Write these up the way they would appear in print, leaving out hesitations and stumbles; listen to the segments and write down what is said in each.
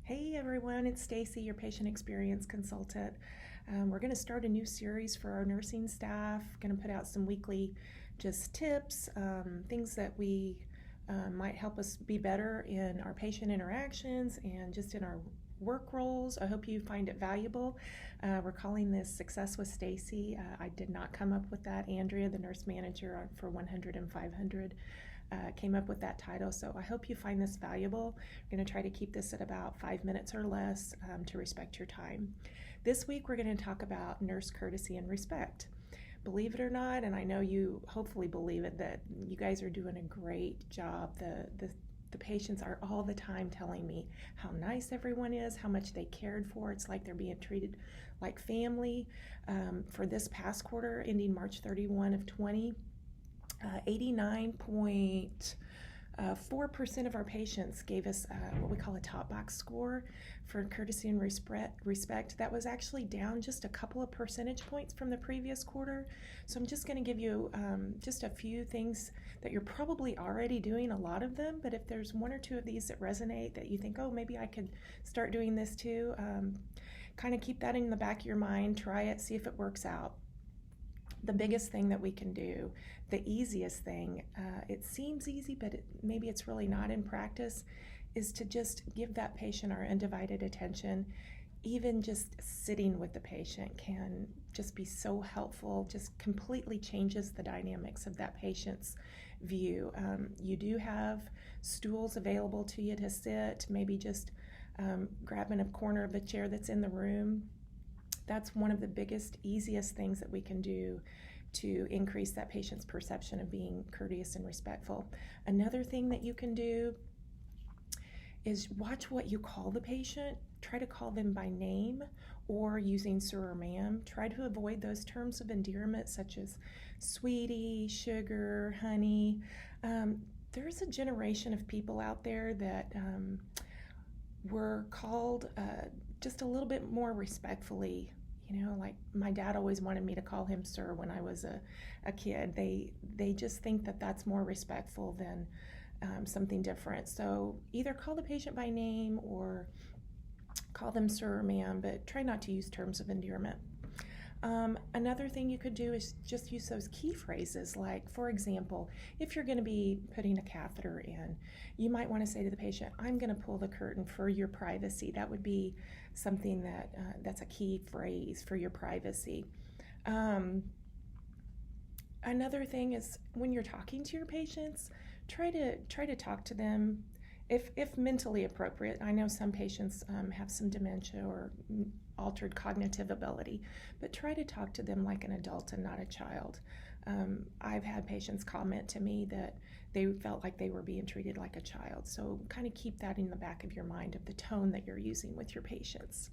Hey everyone, it's Stacy, your patient experience consultant. We're going to start a new series for our nursing staff. Going to put out some weekly just tips, things that we might help us be better in our patient interactions and just in our work roles. I hope you find it valuable. We're calling this Success with Stacy. I did not come up with that. Andrea, the nurse manager for 100 and 500, came up with that title. So I hope you find this valuable. We're going to try to keep this at about 5 minutes or less to respect your time. This week we're going to talk about nurse courtesy and respect. Believe it or not, and I know you hopefully believe it, that you guys are doing a great job. The patients are all the time telling me how nice everyone is, how much they cared for. It's like they're being treated like family. For this past quarter, ending March 31 of 20, 89.4% of our patients gave us what we call a top box score for courtesy and respect. That was actually down just a couple of percentage points from the previous quarter. So I'm just going to give you just a few things that you're probably already doing, a lot of them, but if there's one or two of these that resonate that you think, oh, maybe I could start doing this too, kind of keep that in the back of your mind, try it, see if it works out. The biggest thing that we can do, the easiest thing, it seems easy, but maybe it's really not in practice, is to just give that patient our undivided attention. Even just sitting with the patient can just be so helpful, just completely changes the dynamics of that patient's view. You do have stools available to you to sit, maybe just grabbing a corner of the chair that's in the room. That's one of the biggest, easiest things that we can do to increase that patient's perception of being courteous and respectful. Another thing that you can do is watch what you call the patient. Try to call them by name or using sir or ma'am. Try to avoid those terms of endearment such as sweetie, sugar, honey. There's a generation of people out there that were called just a little bit more respectfully. Like my dad always wanted me to call him sir when I was a kid. They just think that that's more respectful than something different. So either call the patient by name or call them sir or ma'am, but try not to use terms of endearment. Another thing you could do is just use those key phrases. Like, for example, if you're going to be putting a catheter in, you might want to say to the patient, I'm going to pull the curtain for your privacy. That would be something that's a key phrase for your privacy. Another thing is when you're talking to your patients, try to talk to them if mentally appropriate. I know some patients have some dementia or altered cognitive ability, but try to talk to them like an adult and not a child. I've had patients comment to me that they felt like they were being treated like a child. So kind of keep that in the back of your mind of the tone that you're using with your patients.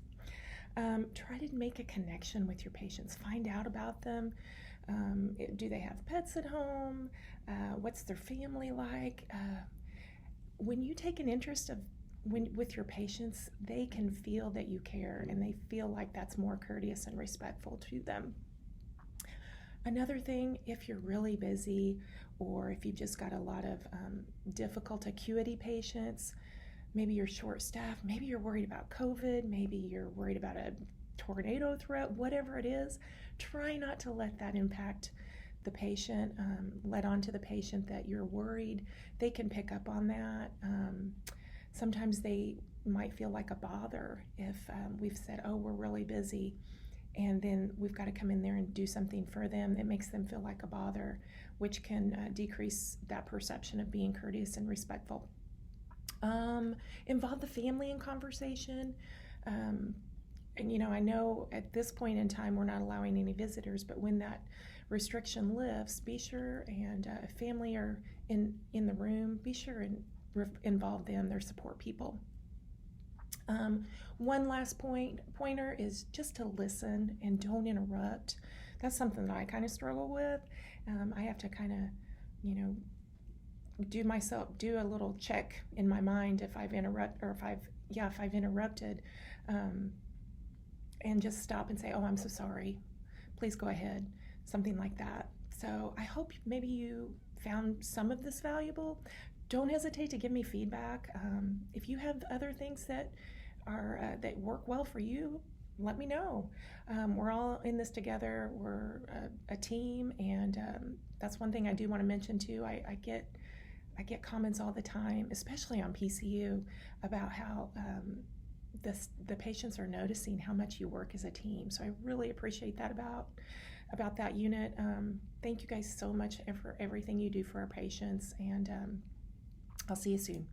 Try to make a connection with your patients. Find out about them. Do they have pets at home? What's their family like? When you take an interest with your patients, they can feel that you care and they feel like that's more courteous and respectful to them. Another thing, if you're really busy or if you've just got a lot of difficult acuity patients, maybe you're short-staffed, maybe you're worried about COVID, maybe you're worried about a tornado threat, whatever it is, try not to let that impact the patient. Let on to the patient that you're worried. They can pick up on that. Sometimes they might feel like a bother if we've said, oh, we're really busy, and then we've got to come in there and do something for them. It makes them feel like a bother, which can decrease that perception of being courteous and respectful. Involve the family in conversation. And I know at this point in time we're not allowing any visitors, but when that restriction lifts, be sure and if family are in the room, be sure and involve them, their support people. One last pointer is just to listen and don't interrupt. That's something that I kind of struggle with. I have to kind of, do a little check in my mind if I've interrupted, and just stop and say, oh, I'm so sorry. Please go ahead. Something like that. So I hope maybe you found some of this valuable. Don't hesitate to give me feedback. If you have other things that are that work well for you, let me know. We're all in this together. We're a team, and that's one thing I do want to mention too. I get comments all the time, especially on PCU, about how the patients are noticing how much you work as a team. So I really appreciate that about that unit. Thank you guys so much for everything you do for our patients, and I'll see you soon.